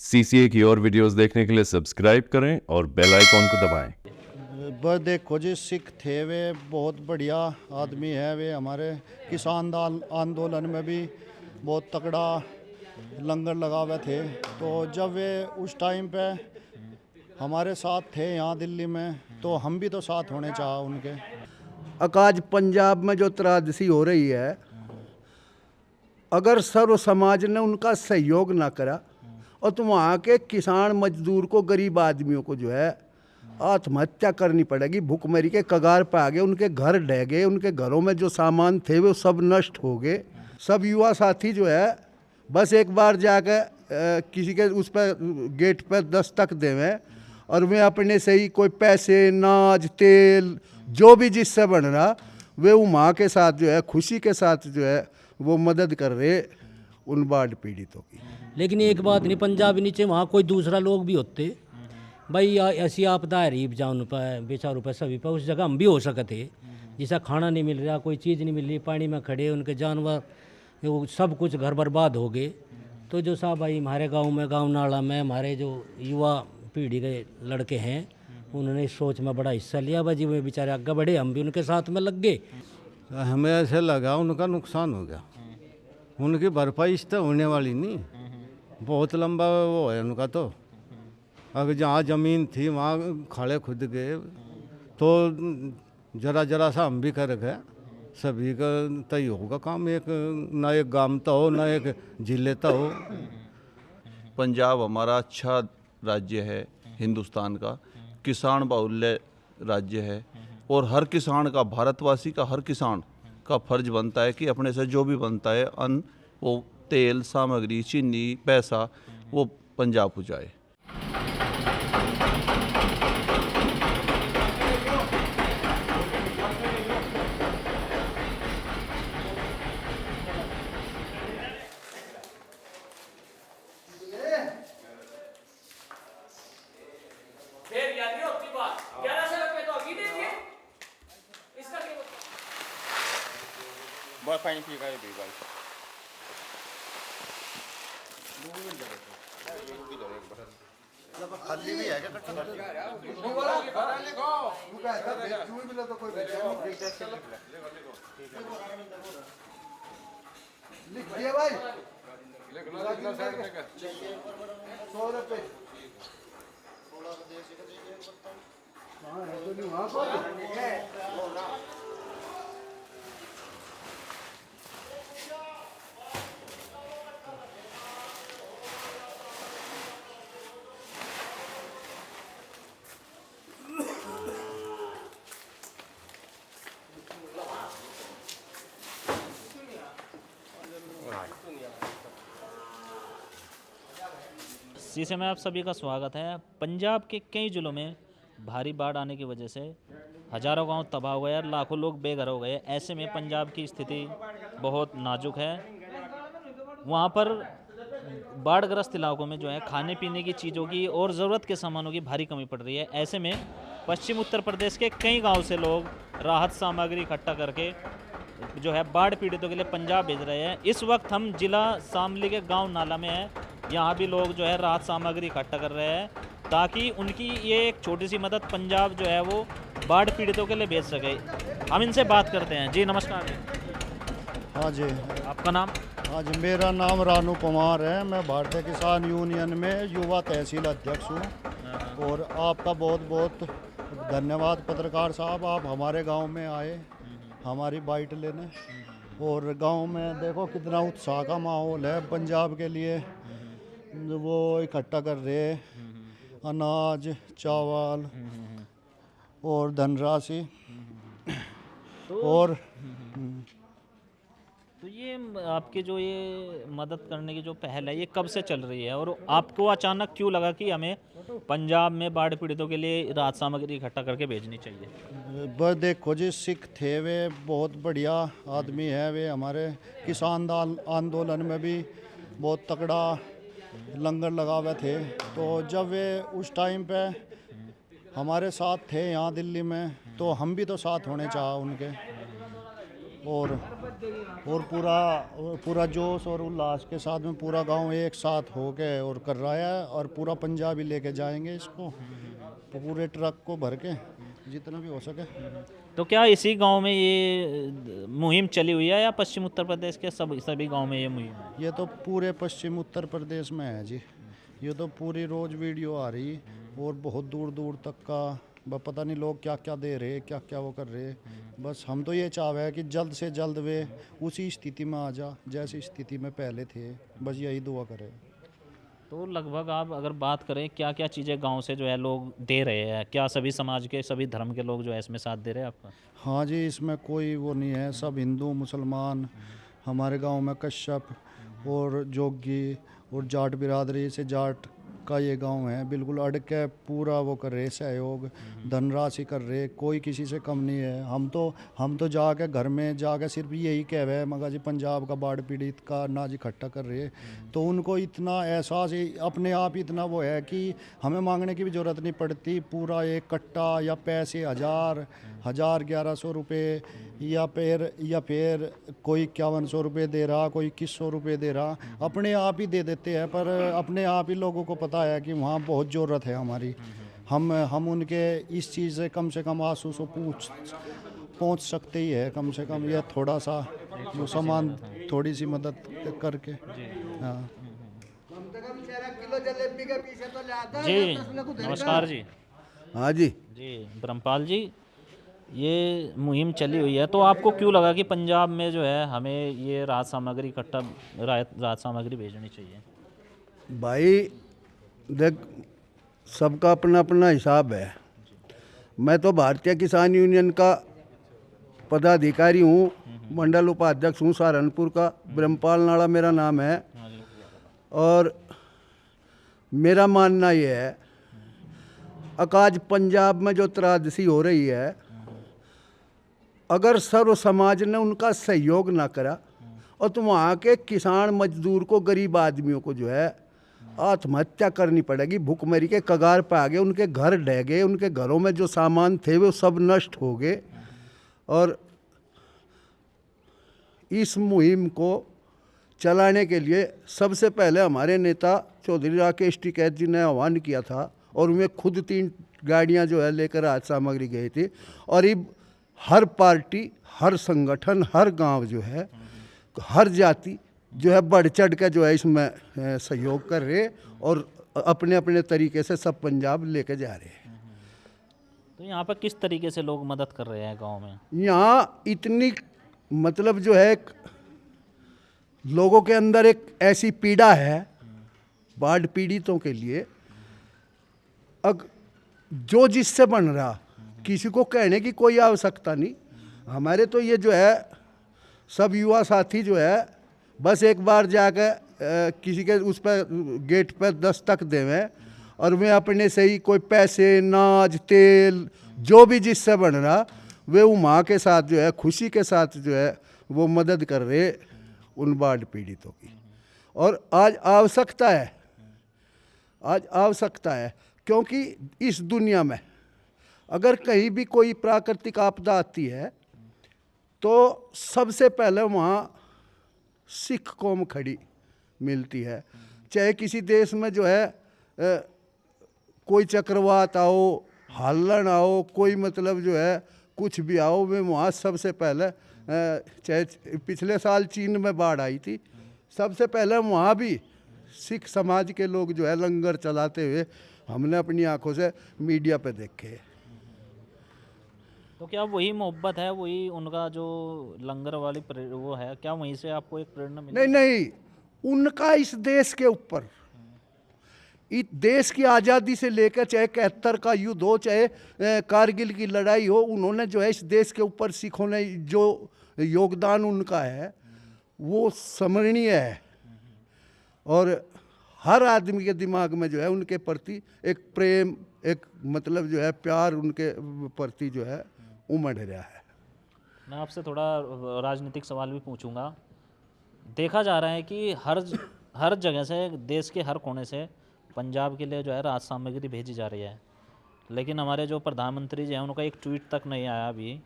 CCA की और videos देखने के लिए सब्सक्राइब करें और बेल आइकॉन को दबाएं। बस देखो जी, सिख थे वे, बहुत बढ़िया आदमी है वे। हमारे किसान आंदोलन में भी बहुत तगड़ा लंगर लगा हुए थे। तो जब वे उस टाइम पे हमारे साथ थे यहाँ दिल्ली में, तो हम भी तो साथ होने चाहा उनके। अकाज पंजाब में जो त्रासदी हो रही है, अगर सर्व समाज ने उनका सहयोग ना करा और तो वहाँ के किसान मजदूर को, गरीब आदमियों को जो है आत्महत्या करनी पड़ेगी। भूखमरी के कगार पे आ गए, उनके घर ढह गए, उनके घरों में जो सामान थे वो सब नष्ट हो गए। सब युवा साथी जो है बस एक बार जाकर किसी के उस पर गेट पर दस्तक देवें और वे अपने से ही कोई पैसे, नाज, तेल जो भी जिससे बन रहा, वे माँ के साथ जो है खुशी के साथ जो है वो मदद कर रहे उन बाढ़ पीड़ितों की। लेकिन एक बात नहीं, पंजाब नीचे वहाँ कोई दूसरा लोग भी होते भाई, ऐसी आपदा है रीब जान पर बेचारों पर सभी पर, उस जगह हम भी हो सकते। जैसा खाना नहीं मिल रहा, कोई चीज़ नहीं मिल रही, पानी में खड़े उनके जानवर, वो सब कुछ घर बर्बाद हो गए। तो जो साहब भाई हमारे गांव में, गांव नाला में हमारे जो युवा पीढ़ी के लड़के हैं, उन्होंने इस सोच में बड़ा हिस्सा लिया। भाई जी वे बेचारे आगे बढ़े, हम भी उनके साथ में लग गए। हमें ऐसे लगा उनका नुकसान हो गया, उनकी भरपाई इस तरह होने वाली नहीं। बहुत लंबा वो है उनका। तो अगर जहाँ ज़मीन थी वहाँ खाड़े खुद गए, तो जरा जरा सा हम भी कर गए। सभी का तय होगा काम, एक ना एक गांव तो हो, ना एक जिले तो हो। पंजाब हमारा अच्छा राज्य है, हिंदुस्तान का किसान बाहुल्य राज्य है। और हर किसान का, भारतवासी का हर किसान का फर्ज बनता है कि अपने से जो भी बनता है अन्न, वो तेल, सामग्री, चीनी, पैसा, वो पंजाब पहुँचाए। बहुत पानी पी गए भाई। खाली भी है क्या? लिख दिया भाई, 100 रुपये। शीशे में आप सभी का स्वागत है। पंजाब के कई जिलों में भारी बाढ़ आने की वजह से हजारों गांव तबाह हो गए और लाखों लोग बेघर हो गए। ऐसे में पंजाब की स्थिति बहुत नाजुक है। वहां पर बाढ़ग्रस्त इलाकों में जो है खाने पीने की चीज़ों की और ज़रूरत के सामानों की भारी कमी पड़ रही है। ऐसे में पश्चिम उत्तर प्रदेश के कई गाँव से लोग राहत सामग्री इकट्ठा करके जो है बाढ़ पीड़ितों के लिए पंजाब भेज रहे हैं। इस वक्त हम जिला शामली के गांव नाला में हैं। यहाँ भी लोग जो है राहत सामग्री इकट्ठा कर रहे हैं ताकि उनकी ये एक छोटी सी मदद पंजाब जो है वो बाढ़ पीड़ितों के लिए भेज सके। हम इनसे बात करते हैं। जी नमस्कार। हाँ जी, आपका नाम? हाँ जी, मेरा नाम रानू कुमार है। मैं भारतीय किसान यूनियन में युवा तहसील अध्यक्ष हूँ। और आपका बहुत बहुत धन्यवाद पत्रकार साहब, आप हमारे गांव में आए हमारी बाइट लेने। और गांव में देखो कितना उत्साह का माहौल है। पंजाब के लिए वो इकट्ठा कर रहे हैं अनाज, चावल और धनराशि। और तो ये आपके जो ये मदद करने की जो पहल है, ये कब से चल रही है और आपको अचानक क्यों लगा कि हमें पंजाब में बाढ़ पीड़ितों के लिए राहत सामग्री इकट्ठा करके भेजनी चाहिए? बस देखो जी, सिख थे वे, बहुत बढ़िया आदमी है वे। हमारे किसान आंदोलन में भी बहुत तगड़ा लंगर लगा हुए थे। तो जब वे उस टाइम पे हमारे साथ थे यहाँ दिल्ली में, तो हम भी तो साथ होने चाहा उनके। और और पूरा जोश और उल्लास के साथ में पूरा गांव एक साथ हो के और कर रहा है, और पूरा पंजाब ही लेके जाएंगे इसको, पूरे ट्रक को भर के जितना भी हो सके। तो क्या इसी गांव में ये मुहिम चली हुई है या पश्चिम उत्तर प्रदेश के सभी गांव में ये मुहिम है? ये तो पूरे पश्चिम उत्तर प्रदेश में है जी। ये तो पूरी रोज़ वीडियो आ रही, और बहुत दूर दूर तक का पता नहीं लोग क्या क्या दे रहे, क्या क्या वो कर रहे। बस हम तो ये चाह रहे हैं कि जल्द से जल्द वे उसी स्थिति में आ जा जैसी स्थिति में पहले थे, बस यही दुआ करें। तो लगभग आप अगर बात करें क्या क्या चीज़ें गांव से जो है लोग दे रहे हैं, क्या सभी समाज के सभी धर्म के लोग जो है इसमें साथ दे रहे हैं आपका? हाँ जी, इसमें कोई वो नहीं है, सब हिंदू मुसलमान। हमारे गांव में कश्यप और जोगी और जाट बिरादरी से जाट का ये गांव है, बिल्कुल अड़ के पूरा वो कर रहे सहयोग, धनराशि कर रहे, कोई किसी से कम नहीं है। हम तो जाके घर में जाके सिर्फ यही कह रहे हैं मगर जी पंजाब का बाढ़ पीड़ित का अनाज इकट्ठा कर रहे, तो उनको इतना एहसास अपने आप इतना वो है कि हमें मांगने की भी ज़रूरत नहीं पड़ती। पूरा एक कट्टा या पैसे 1100 रुपये या फिर कोई 5100 रुपये दे रहा, कोई 2100 रुपये दे रहा, अपने आप ही दे देते हैं। पर अपने आप ही लोगों को पता है कि वहाँ बहुत ज़रूरत है हमारी। हम उनके इस चीज़ से कम आंसू से पहुँच सकते ही है, कम से कम यह थोड़ा सा वो सामान थोड़ी सी मदद करके। हाँ जी नमस्कार जी। हाँ जी। जी ब्रह्मपाल जी, ये मुहिम चली हुई है, तो आपको क्यों लगा कि पंजाब में जो है हमें ये राहत सामग्री राहत सामग्री भेजनी चाहिए? भाई देख, सबका अपना अपना हिसाब है। मैं तो भारतीय किसान यूनियन का पदाधिकारी हूँ, मंडल उपाध्यक्ष हूँ सहारनपुर का। ब्रह्मपाल नाड़ा मेरा नाम है। और मेरा मानना ये है, आज पंजाब में जो त्रासदी हो रही है, अगर सर्व समाज ने उनका सहयोग ना करा और तो वहाँ के किसान मजदूर को, गरीब आदमियों को जो है आत्महत्या करनी पड़ेगी। भूखमरी के कगार पे आ गए, उनके घर ढह गए, उनके घरों में जो सामान थे वो सब नष्ट हो गए। और इस मुहिम को चलाने के लिए सबसे पहले हमारे नेता चौधरी राकेश टिकैत जी ने आह्वान किया था, और उनमें खुद 3 गाड़ियां जो है लेकर आज सामग्री गई थी। और अब हर पार्टी, हर संगठन, हर गांव जो है, हर जाति जो है बढ़ चढ़ के जो है इसमें सहयोग कर रहे, और अपने अपने तरीके से सब पंजाब लेके जा रहे हैं। तो यहाँ पर किस तरीके से लोग मदद कर रहे हैं गांव में? यहाँ इतनी मतलब जो है लोगों के अंदर एक ऐसी पीड़ा है बाढ़ पीड़ितों के लिए, जो जिससे बन रहा, किसी को कहने की कोई आवश्यकता नहीं। हमारे तो ये जो है सब युवा साथी जो है बस एक बार जाकर किसी के उस पर गेट पर दस्तक देवें, और वे अपने से ही कोई पैसे, नाज, तेल जो भी जिससे बन रहा, वे उमा के साथ जो है खुशी के साथ जो है वो मदद कर रहे उन बाढ़ पीड़ितों की। और आज आवश्यकता है, क्योंकि इस दुनिया में अगर कहीं भी कोई प्राकृतिक आपदा आती है तो सबसे पहले वहाँ सिख कौम खड़ी मिलती है। चाहे किसी देश में जो है कोई चक्रवात आओ, हालन आओ, कोई मतलब जो है कुछ भी आओ, वे वहाँ सबसे पहले, चाहे पिछले साल चीन में बाढ़ आई थी, सबसे पहले वहाँ भी सिख समाज के लोग जो है लंगर चलाते हुए हमने अपनी आंखों से मीडिया पे देखे। तो क्या वही मोहब्बत है, वही उनका जो लंगर वाली वो है, क्या वहीं से आपको एक प्रेरणा मिली? नहीं, उनका इस देश के ऊपर, इस देश की आज़ादी से लेकर चाहे 71 का युद्ध हो, चाहे कारगिल की लड़ाई हो, उन्होंने जो है इस देश के ऊपर सिखों ने जो योगदान उनका है वो स्मरणीय है। और हर आदमी के दिमाग में जो है उनके प्रति एक प्रेम, एक मतलब जो है प्यार उनके प्रति जो है उमड़ रहा है। मैं आपसे थोड़ा राजनीतिक सवाल भी पूछूंगा। देखा जा रहा है कि हर जगह से, देश के हर कोने से पंजाब के लिए जो है राहत सामग्री भेजी जा रही है, लेकिन हमारे जो प्रधानमंत्री जी हैं उनका एक ट्वीट तक नहीं आया अभी,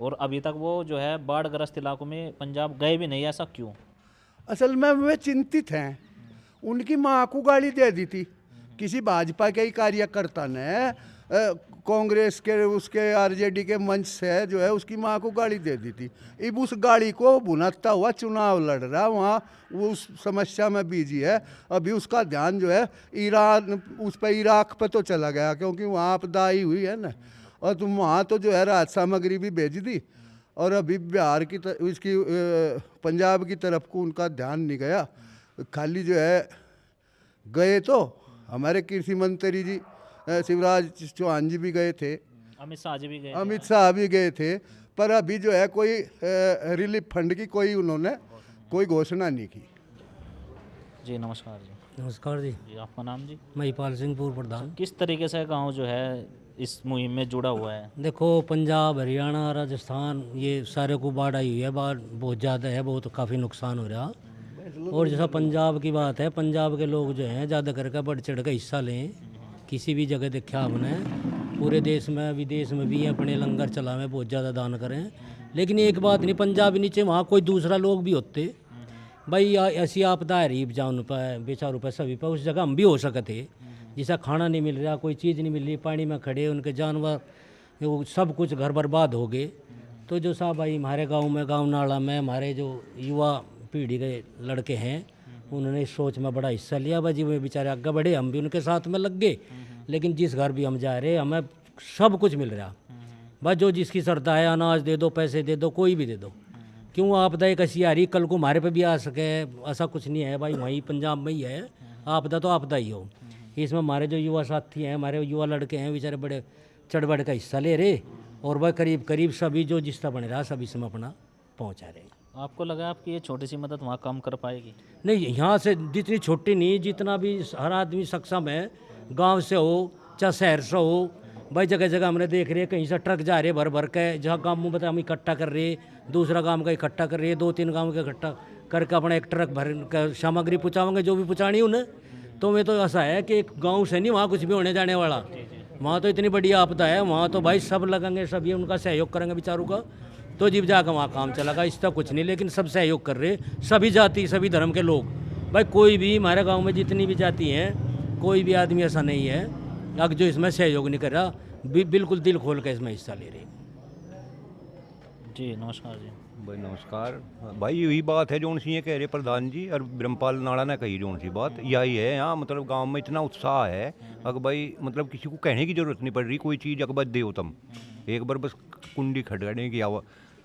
और अभी तक वो जो है बाढ़ग्रस्त इलाकों में पंजाब गए भी नहीं, ऐसा क्यों? असल में वे चिंतित हैं। उनकी माँ को गाली दे दी थी किसी भाजपा के ही कार्यकर्ता ने, कांग्रेस के उसके आरजेडी के मंच से जो है उसकी माँ को गाली दे दी थी। अब उस गाली को भुनाता हुआ चुनाव लड़ रहा, वहाँ वो उस समस्या में बिजी है। अभी उसका ध्यान जो है ईरान, उस पर इराक पे तो चला गया क्योंकि वहाँ आपदा आई हुई है ना, और तुम वहाँ तो जो है राहत सामग्री भी भेज दी, और अभी बिहार की इसकी पंजाब की तरफ को उनका ध्यान नहीं गया। खाली जो है गए तो हमारे कृषि मंत्री जी शिवराज चौहान जी भी गए थे, अमित शाह जी भी गए, अमित शाह भी गए थे, पर अभी जो है कोई रिलीफ फंड की कोई उन्होंने कोई घोषणा नहीं की। जी नमस्कार जी। नमस्कार जी। जी आपका नाम जी? महिपाल सिंह पूर्व प्रधान। किस तरीके से गांव जो है इस मुहिम में जुड़ा हुआ है? देखो, पंजाब, हरियाणा, राजस्थान, ये सारे को बाढ़ आई हुई है। बाढ़ बहुत ज़्यादा है, बहुत काफ़ी नुकसान हो रहा। और जैसा पंजाब की बात है, पंजाब के लोग जो हैं ज़्यादा करके बढ़ चढ़ के हिस्सा लें। किसी भी जगह देखा हमने, पूरे देश में विदेश में भी अपने लंगर चलावें, बहुत ज़्यादा दान करें। लेकिन एक बात नहीं, पंजाब नीचे वहाँ कोई दूसरा लोग भी होते भाई, ऐसी आपदा है रही जान पे बेचारों पे सभी पे, उस जगह हम भी हो सकते। जैसा खाना नहीं मिल रहा, कोई चीज़ नहीं मिल रही, पानी में खड़े उनके जानवर, वो सब कुछ घर बर्बाद हो गए। तो जो साहब भाई हमारे गांव में, गांव नाला में हमारे जो युवा पीढ़ी के लड़के हैं, उन्होंने इस सोच में बड़ा हिस्सा लिया। भाई जी वे बेचारे आगे बढ़े, हम भी उनके साथ में लग गए। लेकिन जिस घर भी हम जा रहे, हमें सब कुछ मिल रहा। बस जो जिसकी श्रद्धा है, अनाज दे दो, पैसे दे दो, कोई भी दे दो। क्यों आपदा एक ऐसी आ रही, कल को हमारे पे भी आ सके, ऐसा कुछ नहीं है भाई। वहीं पंजाब में ही है आपदा, तो आपदा ही हो। इसमें हमारे जो युवा साथी हैं, हमारे युवा लड़के हैं, बेचारे बड़े चढ़ बढ़ का हिस्सा ले रहे, और वह करीब करीब सभी जो जिस तरह बन रहा सभी इसमें अपना पहुँचा रहे। आपको लगा आपकी ये छोटी सी मदद वहाँ काम कर पाएगी? नहीं, यहाँ से जितनी छोटी नहीं, जितना भी हर आदमी सक्षम है, गांव से हो चाहे शहर से हो भाई, जगह जगह हमने देख रहे हैं कहीं से ट्रक जा रहे भर भर के, जहाँ गाँव में बता हम इकट्ठा कर रहे, दूसरा गांव का इकट्ठा कर रहे हैं, 2-3 गांव का इकट्ठा करके अपना एक ट्रक भर कर सामग्री पहुँचाएंगे जो भी पहुँचानी उन्हें। तो मैं तो ऐसा है कि एक गाँव से नहीं वहाँ कुछ भी होने जाने वाला। वहाँ तो इतनी बड़ी आपदा है, वहाँ तो भाई सब लगेंगे, सभी उनका सहयोग करेंगे बेचारों का, तो जीव जाकर वहाँ काम चलेगा। इसका कुछ नहीं, लेकिन सब सहयोग कर रहे, सभी जाति सभी धर्म के लोग। भाई कोई भी हमारे गाँव में जितनी भी जाति हैं, कोई भी आदमी ऐसा नहीं है अब जो इसमें सहयोग नहीं कर रहा, बिल्कुल दिल खोल कर इसमें हिस्सा ले रहे। जी नमस्कार जी। भाई नमस्कार भाई, यही बात है जो सी कह रहे प्रधान जी और ब्रह्मपाल नाड़ा ने कही जो सी बात यही है। यहाँ मतलब गांव में इतना उत्साह है, अगर भाई मतलब किसी को कहने की जरूरत नहीं पड़ रही, कोई चीज़ अगर दे हो तुम एक बार बस कुंडी खड़काने की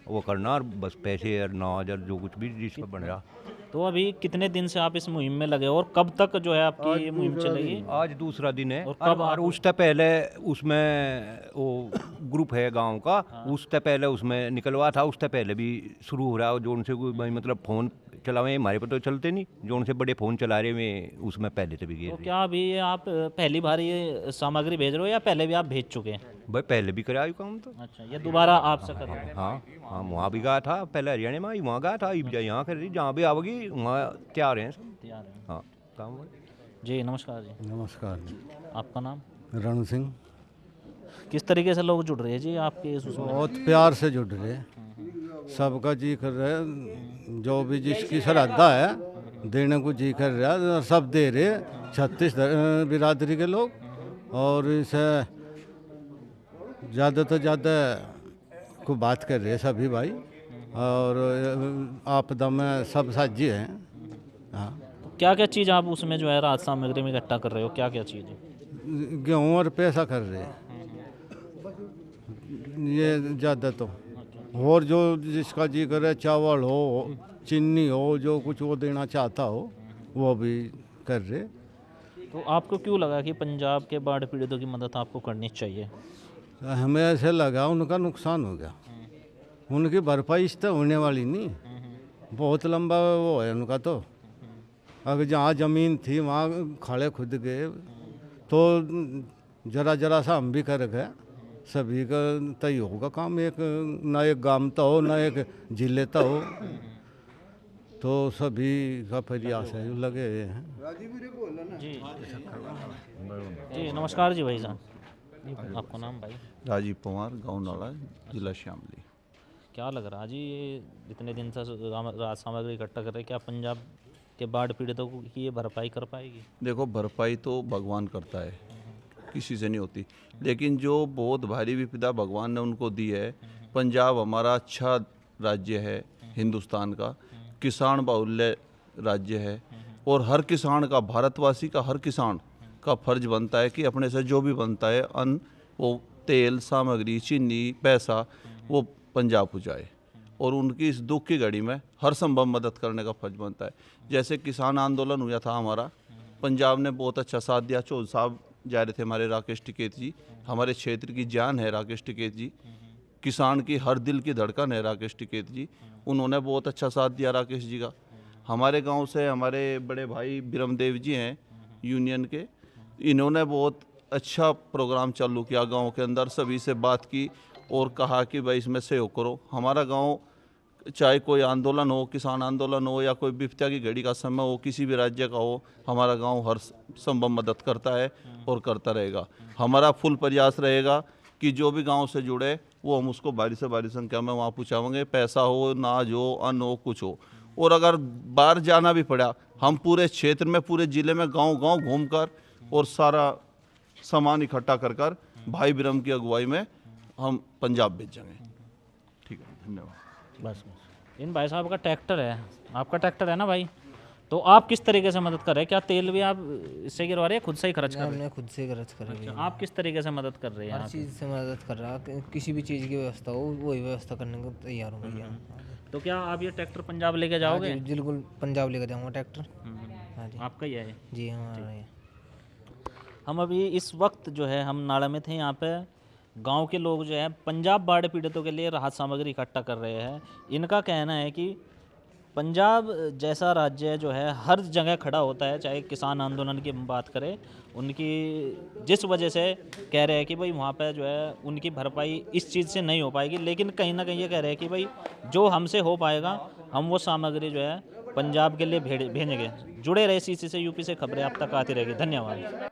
वो करना, और बस पैसे और अनाज और जो कुछ भी जिसका बन रहा। तो अभी कितने दिन से आप इस मुहिम में लगे और कब तक जो है आपकी ये मुहिम चलेगी? आज दूसरा दिन है। और कब और उससे पहले उसमें वो ग्रुप है गांव का, उससे पहले उसमें निकलवा था, उससे पहले भी शुरू हो रहा है। जो उनसे कोई मतलब फ़ोन चलावे हमारे पर तो चलते नहीं, जो उनसे बड़े फ़ोन चला रहे में उसमें पहले से भी गए। तो क्या अभी ये आप पहली बार ये सामग्री भेज रहे हो या पहले भी आप भेज चुके हैं? भाई पहले भी कराया काम तो। अच्छा, ये दोबारा आपसे कर रहे हैं? हाँ हाँ, वहाँ भी गया था पहले, हरियाणा में वहाँ गया था, यहाँ कर रही जहाँ भी आओगी वहाँ तैयार हैं सब। तैयार हैं। हाँ काम। जी नमस्कार जी। नमस्कार। आपका नाम? रण सिंह। किस तरीके से लोग जुड़ रहे हैं जी आपके इस उसमें? बहुत प्यार से जुड़ रहे हैं, सबका जी कर रहे हैं, जो भी जिसकी श्रद्धा है देने को जी कर रहा है, सब दे रहे हैं। 36 बिरादरी के लोग, और इसे ज़्यादा तो ज़्यादा को बात कर रहे हैं सभी भाई, और आपदा में सब साझी हैं। हाँ, क्या क्या चीज़ आप उसमें जो है राहत सामग्री में इकट्ठा कर रहे हो, क्या क्या चीज़ है? गेहूँ और पैसा कर रहे हैं ये ज़्यादा तो, और जो जिसका जी करे चावल हो, चीनी हो, जो कुछ वो देना चाहता हो वो भी कर रहे। तो आपको क्यों लगा कि पंजाब के बाढ़ पीड़ितों की मदद आपको करनी चाहिए? हमें ऐसे लगा उनका नुकसान हो गया, उनकी भरपाई इस तरह होने वाली नहीं, बहुत लंबा वो है उनका तो। अगर जहाँ ज़मीन थी वहाँ खाले खुद गए, तो जरा जरा सा हम भी कर गए, सभी का तय होगा काम। एक ना एक गांव तो हो, ना एक जिले तो हो, तो सभी का प्रयास है जो लगे हुए हैं। जी जी नमस्कार जी भाई साहब, आपका नाम भाई? राजीव पवार, गाँव नाला, जिला शामली। क्या लग रहा है जी, ये इतने दिन से राहत सामग्री इकट्ठा कर रहे हैं, क्या पंजाब के बाढ़ पीड़ितों की ये भरपाई कर पाएगी? देखो, भरपाई तो भगवान करता है, किसी से नहीं होती, लेकिन जो बहुत भारी विपदा भगवान ने उनको दी है। पंजाब हमारा अच्छा राज्य है हिंदुस्तान का, किसान बाहुल्य राज्य है, और हर किसान का, भारतवासी का हर किसान का फर्ज बनता है कि अपने से जो भी बनता है अन्न, वो तेल सामग्री चीनी पैसा, वो पंजाब पहुँचाए, और उनकी इस दुख की घड़ी में हर संभव मदद करने का फर्ज बनता है। जैसे किसान आंदोलन हुआ था हमारा, पंजाब ने बहुत अच्छा साथ दिया। चौधरी साहब जा रहे थे हमारे, राकेश टिकैत जी, हमारे क्षेत्र की जान है राकेश टिकैत जी, किसान की हर दिल की धड़कन है राकेश टिकैत जी, उन्होंने बहुत अच्छा साथ दिया राकेश जी का। हमारे गांव से हमारे बड़े भाई बिरमदेव जी हैं यूनियन के, इन्होंने बहुत अच्छा प्रोग्राम चालू किया गांव के अंदर, सभी से बात की और कहा कि भाई इसमें सहयोग करो। हमारा गांव चाहे कोई आंदोलन हो, किसान आंदोलन हो, या कोई विपत्ति की घड़ी का समय हो, किसी भी राज्य का हो, हमारा गांव हर संभव मदद करता है और करता रहेगा। हमारा फुल प्रयास रहेगा कि जो भी गांव से जुड़े वो हम उसको भारी से भारी संख्या में वहाँ पहुँचाएंगे, पैसा हो, नाज हो, अन्न हो, कुछ हो। और अगर बाहर जाना भी पड़ा, हम पूरे क्षेत्र में, पूरे ज़िले में गांव-गांव घूमकर और सारा सामान इकट्ठा कर भाई बिरम की अगुवाई में हम पंजाब भेजेंगे। ठीक है, धन्यवाद। बस इन भाई साहब का ट्रैक्टर है, आपका ट्रैक्टर है ना भाई, तो आप किस तरीके से मदद कर रहे हैं? क्या तेल भी आप इससे गिरवा रहे हैं, खुद से ही खर्च कर रहे हैं? हमने खुद से खर्च करा अच्छा, आप किस तरीके से मदद कर रहे हैं? हर चीज़ से मदद कर रहा, किसी भी चीज़ की व्यवस्था हो वही व्यवस्था करने को तैयार हूँ भैया। तो क्या आप ये ट्रैक्टर पंजाब लेके जाओगे? हाँ जी, बिल्कुल पंजाब लेकर जाऊँगा ट्रैक्टर। हाँ जी, आपका ही है ये? जी हमारा है। हम अभी इस वक्त जो है हम नाड़ा में थे, यहाँ पे गांव के लोग जो है पंजाब बाढ़ पीड़ितों के लिए राहत सामग्री इकट्ठा कर रहे हैं। इनका कहना है कि पंजाब जैसा राज्य जो है हर जगह खड़ा होता है, चाहे किसान आंदोलन की बात करें, उनकी जिस वजह से कह रहे हैं कि भाई वहाँ पे जो है उनकी भरपाई इस चीज़ से नहीं हो पाएगी, लेकिन कहीं ना कहीं ये कह रहे हैं कि भाई जो हमसे हो पाएगा हम वो सामग्री जो है पंजाब के लिए भेजेंगे। जुड़े रहे CC से, यूपी से खबरें आप तक आती रहेगी। धन्यवाद।